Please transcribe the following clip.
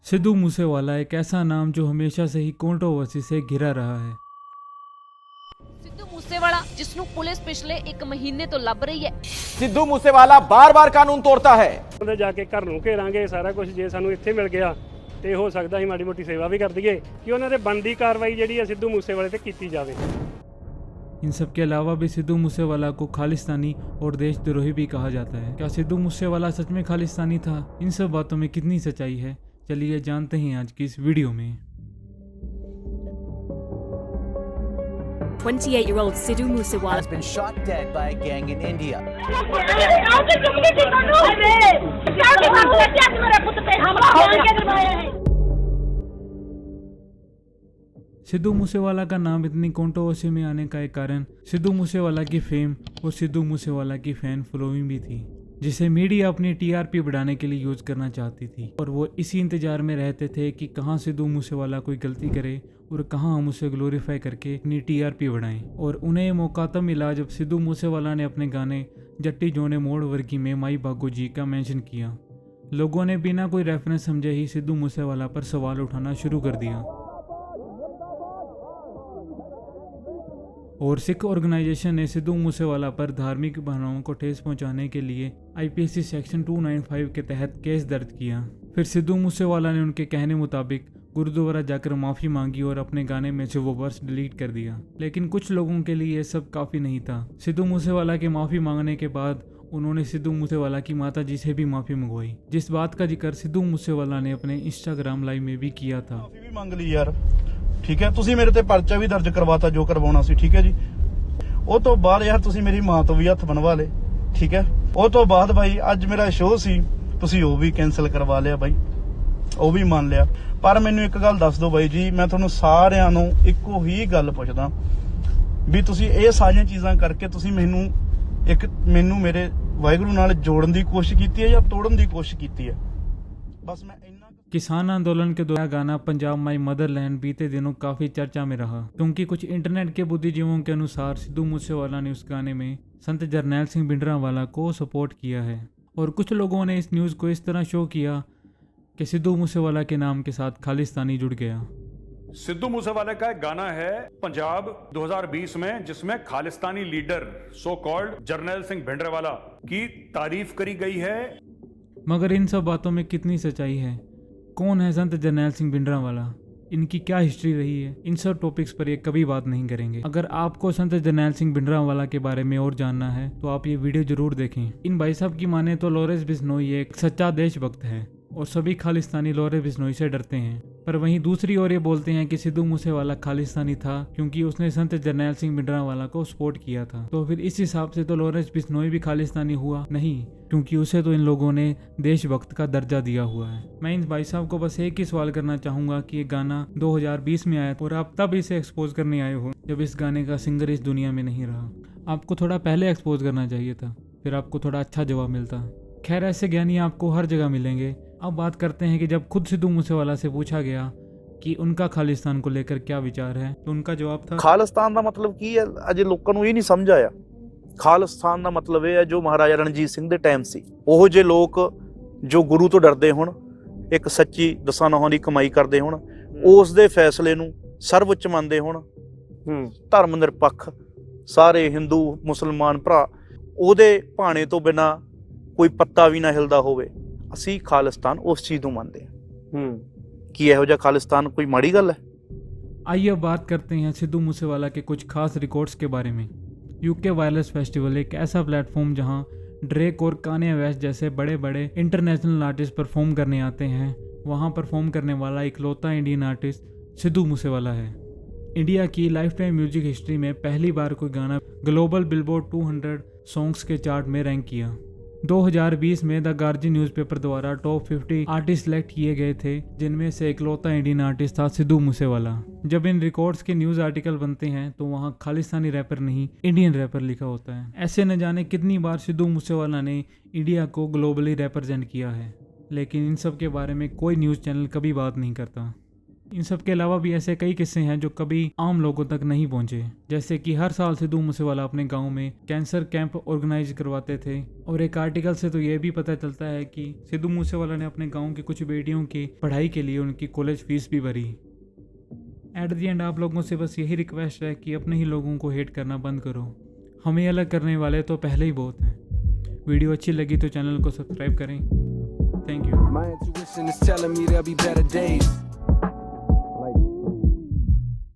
सिद्धू मूसेवाला एक ऐसा नाम जो हमेशा से ही कंट्रोवर्सी से घिरा रहा है। ਸਿੱਧੂ ਮੂਸੇਵਾਲਾ ਜਿਸ ਨੂੰ ਪੁਲਿਸ ਪਿਛਲੇ 1 ਮਹੀਨੇ ਤੋਂ ਲੱਭ ਰਹੀ ਹੈ। ਸਿੱਧੂ ਮੂਸੇਵਾਲਾ ਬਾਰ-ਬਾਰ ਕਾਨੂੰਨ ਤੋੜਤਾ ਹੈ। ਉਹਦੇ ਜਾ ਕੇ ਘਰ ਨੂੰ ਘੇਰਾਂਗੇ ਸਾਰਾ ਕੁਝ ਜੇ ਸਾਨੂੰ ਇੱਥੇ ਮਿਲ ਗਿਆ ਤੇ ਹੋ ਸਕਦਾ ਹੀ ਮਾੜੀ ਮੋਟੀ ਸੇਵਾ ਵੀ ਕਰ ਦਈਏ ਕਿ ਉਹਨਾਂ ਦੇ ਬਣਦੀ ਕਾਰਵਾਈ ਜਿਹੜੀ ਹੈ ਸਿੱਧੂ ਮੂਸੇਵਾਲੇ ਤੇ ਕੀਤੀ ਜਾਵੇ। इन सब के अलावा भी सिद्धू मूसेवाला को खालिस्तानी और देशद्रोही भी कहा जाता है। क्या सिद्धू मूसेवाला सच में खालिस्तानी था? इन सब बातों में कितनी सच्चाई है, चलिए जानते हैं आज की इस वीडियो में। 28-year-old Sidhu Moosewala has been shot dead by a gang in India. Sidhu Moosewala का नाम इतनी कंट्रोवर्सी में आने का एक कारण सिद्धू मूसेवाला की फेम और सिद्धू मूसेवाला की फैन फॉलोइंग भी थी, जिसे मीडिया अपनी टीआरपी बढ़ाने के लिए यूज करना चाहती थी। और वो इसी इंतजार में रहते थे कि कहाँ सिद्धू मूसेवाला कोई गलती करे और कहाँ हम उसे ग्लोरीफाई करके अपनी टीआरपी बढ़ाएं। और उन्हें मौका तब मिला जब सिद्धू मूसेवाला ने अपने गाने जट्टी जोने मोड़ वर्गी में माई भागो जी का मेंशन किया। लोगों ने बिना कोई रेफरेंस समझे ही सिद्धू मूसेवाला पर सवाल उठाना शुरू कर दिया। और सिख ऑर्गेनाइजेशन ने सिद्धू मूसेवाला पर धार्मिक भावनाओं को ठेस पहुंचाने के लिए आईपीसी सेक्शन 295 के तहत केस दर्ज किया। फिर सिद्धू मूसेवाला ने उनके कहने मुताबिक गुरुद्वारा जाकर माफ़ी मांगी और अपने गाने में से वो वर्स डिलीट कर दिया। लेकिन कुछ लोगों के लिए यह सब काफ़ी नहीं था। सिद्धू मूसेवाला के माफ़ी मांगने के बाद उन्होंने सिद्धू मूसेवाला की माता जी से भी माफ़ी मंगवाई, जिस बात का जिक्र सिद्धू मूसेवाला ने अपने इंस्टाग्राम लाइव में भी किया था। माफी भी मांग ली यार, ठीक है, ਤੁਸੀਂ ਮੇਰੇ ਤੇ ਪਰਚਾ ਵੀ ਦਰਜ ਕਰਵਾਤਾ ਜੋ ਕਰਵਾਉਣਾ ਸੀ, ਠੀਕ ਹੈ ਜੀ। ਉਹ ਤੋਂ ਬਾਅਦ ਯਾਰ ਤੁਸੀਂ ਮੇਰੀ ਮਾਂ ਤੋਂ ਵੀ ਹੱਥ ਬਣਵਾ ਲੇ, ਠੀਕ ਹੈ। ਉਹ ਤੋਂ ਬਾਅਦ ਬਾਈ ਅੱਜ ਮੇਰਾ ਸ਼ੋਅ ਸੀ, ਤੁਸੀਂ ਉਹ ਵੀ ਕੈਨਸਲ ਕਰਵਾ ਲਿਆ ਬਾਈ, ਉਹ ਵੀ ਮੰਨ ਲਿਆ। ਪਰ ਮੈਨੂੰ ਇੱਕ ਗੱਲ ਦੱਸ ਦਿਓ ਬਾਈ ਜੀ, ਮੈਂ ਤੁਹਾਨੂੰ ਸਾਰਿਆਂ ਨੂੰ ਇੱਕੋ ਹੀ ਗੱਲ ਪੁੱਛਦਾ ਵੀ ਤੁਸੀਂ ਇਹ ਸਾਰੀਆਂ ਚੀਜ਼ਾਂ ਕਰਕੇ ਤੁਸੀਂ ਮੈਨੂੰ ਮੇਰੇ ਵਾਹਿਗੁਰੂ ਨਾਲ ਜੋੜਨ ਦੀ ਕੋਸ਼ਿਸ਼ ਕੀਤੀ ਹੈ ਜਾਂ ਤੋੜਨ ਦੀ ਕੋਸ਼ਿਸ਼ ਕੀਤੀ ਹੈ? बस मैं किसान आंदोलन के दौरान गाना पंजाब माई मदरलैंड बीते दिनों काफी चर्चा में रहा, क्योंकि कुछ इंटरनेट के बुद्धिजीवों के अनुसार सिद्धू मूसेवाला ने उस गाने में संत जरनैल सिंह भिंडरांवाला को सपोर्ट किया है। और कुछ लोगों ने इस न्यूज़ को इस तरह शो किया कि सिद्धू मूसेवाला के नाम के साथ खालिस्तानी जुड़ गया। सिद्धू मूसेवाला का एक गाना है पंजाब 2020 में, जिसमें Khalistani leader so called Jarnail Singh Bhindranwala की तारीफ करी गई है। मगर इन सब बातों में कितनी सच्चाई है? कौन है संत जरनैल सिंह भिंडरांवाला? इनकी क्या हिस्ट्री रही है? इन सब टॉपिक्स पर ये कभी बात नहीं करेंगे। अगर आपको संत जरनैल सिंह भिंडरांवाला के बारे में और जानना है तो आप ये वीडियो जरूर देखें। इन भाई साहब की माने तो लॉरेंस बिश्नोई एक सच्चा देशभक्त है और सभी खालिस्तानी लॉरेंस बिश्नोई से डरते हैं। पर वहीं दूसरी ओर ये बोलते हैं कि सिद्धू मूसेवाला खालिस्तानी था क्योंकि उसने संत जरनैल सिंह भिंडरांवाला को सपोर्ट किया था। तो फिर इस हिसाब से तो लॉरेंस बिश्नोई भी खालिस्तानी हुआ नहीं, क्योंकि उसे तो इन लोगों ने देशभक्त का दर्जा दिया हुआ है। मैं इन भाई साहब को बस एक ही सवाल करना चाहूँगा कि ये गाना 2020 में आया और आप तब इसे एक्सपोज करने आए हो जब इस गाने का सिंगर इस दुनिया में नहीं रहा। आपको थोड़ा पहले एक्सपोज करना चाहिए था, फिर आपको थोड़ा अच्छा जवाब मिलता। खैर, ऐसे ज्ञानी आपको हर जगह मिलेंगे। अब बात करते हैं कि जब खुद सिद्धू मूसेवाला से पूछा गया कि उनका खालिस्तान को लेकर क्या विचार है, तो उनका जवाब था ਖਾਲਿਸਤਾਨ ਦਾ ਮਤਲਬ ਕੀ ਹੈ? ਅਜੇ ਲੋਕਾਂ ਨੂੰ ਇਹ ਨਹੀਂ ਸਮਝ ਆਇਆ। ਖਾਲਿਸਤਾਨ ਦਾ ਮਤਲਬ ਇਹ ਹੈ ਜੋ ਮਹਾਰਾਜਾ ਰਣਜੀਤ ਸਿੰਘ ਦੇ ਟਾਈਮ ਸੀ। ਉਹ ਜੇ ਲੋਕ ਜੋ ਗੁਰੂ ਤੋਂ ਡਰਦੇ ਹੋਣ, ਇੱਕ ਸੱਚੀ ਦਸਾਂ ਨੌਹਾਂ ਦੀ ਕਮਾਈ ਕਰਦੇ ਹੋਣ, ਉਸ ਦੇ ਫੈਸਲੇ ਨੂੰ ਸਰਵਉੱਚ ਮੰਨਦੇ ਹੋਣ, ਧਰਮ ਨਿਰਪੱਖ ਸਾਰੇ ਹਿੰਦੂ ਮੁਸਲਮਾਨ ਭਰਾ ਉਹਦੇ ਭਾਣੇ ਤੋਂ ਬਿਨਾਂ ਕੋਈ ਪੱਤਾ ਵੀ ਨਾ ਹਿਲਦਾ ਹੋਵੇ, ਅਸੀਂ ਖਾਲਿਸਤਾਨ ਉਸ चीज ਨੂੰ ਮੰਨਦੇ ਹਾਂ। ਕੀ ਇਹੋ ਜਿਹਾ ਖਾਲਿਸਤਾਨ ਕੋਈ ਮਾੜੀ ਗੱਲ ਹੈ? आइए अब बात करते हैं सिद्धू मूसेवाला के कुछ खास रिकॉर्ड्स के बारे में। यूके वायरलेस फेस्टिवल एक ऐसा प्लेटफॉर्म जहां ड्रेक और कान्ये वेस्ट जैसे बड़े बड़े इंटरनेशनल आर्टिस्ट परफॉर्म करने आते हैं। वहां परफॉर्म करने वाला इकलौता इंडियन आर्टिस्ट सिद्धू मूसेवाला है। इंडिया की लाइफ टाइम म्यूजिक हिस्ट्री में पहली बार कोई गाना ग्लोबल बिलबोर्ड 200 सॉन्ग्स के चार्ट में रैंक किया। 2020 में द गार्जियन न्यूज़पेपर द्वारा टॉप 50 आर्टिस्ट सिलेक्ट किए गए थे, जिनमें से इकलौता इंडियन आर्टिस्ट था सिद्धू मूसेवाला। जब इन रिकॉर्ड्स के न्यूज़ आर्टिकल बनते हैं तो वहाँ खालिस्तानी रैपर नहीं इंडियन रैपर लिखा होता है। ऐसे न जाने कितनी बार सिद्धू मूसेवाला ने इंडिया को ग्लोबली रिप्रेजेंट किया है, लेकिन इन सब के बारे में कोई न्यूज़ चैनल कभी बात नहीं करता। इन सब के अलावा भी ऐसे कई किस्से हैं जो कभी आम लोगों तक नहीं पहुंचे, जैसे कि हर साल सिद्धू मूसेवाला अपने गांव में कैंसर कैंप ऑर्गेनाइज करवाते थे। और एक आर्टिकल से तो ये भी पता चलता है कि सिद्धू मूसेवाला ने अपने गांव की कुछ बेटियों की पढ़ाई के लिए उनकी कॉलेज फीस भी भरी। एट द एंड आप लोगों से बस यही रिक्वेस्ट है कि अपने ही लोगों को हेट करना बंद करो। हमें अलग करने वाले तो पहले ही बहुत हैं। वीडियो अच्छी लगी तो चैनल को सब्सक्राइब करें। Thank you. My intuition is telling me there'll be better days.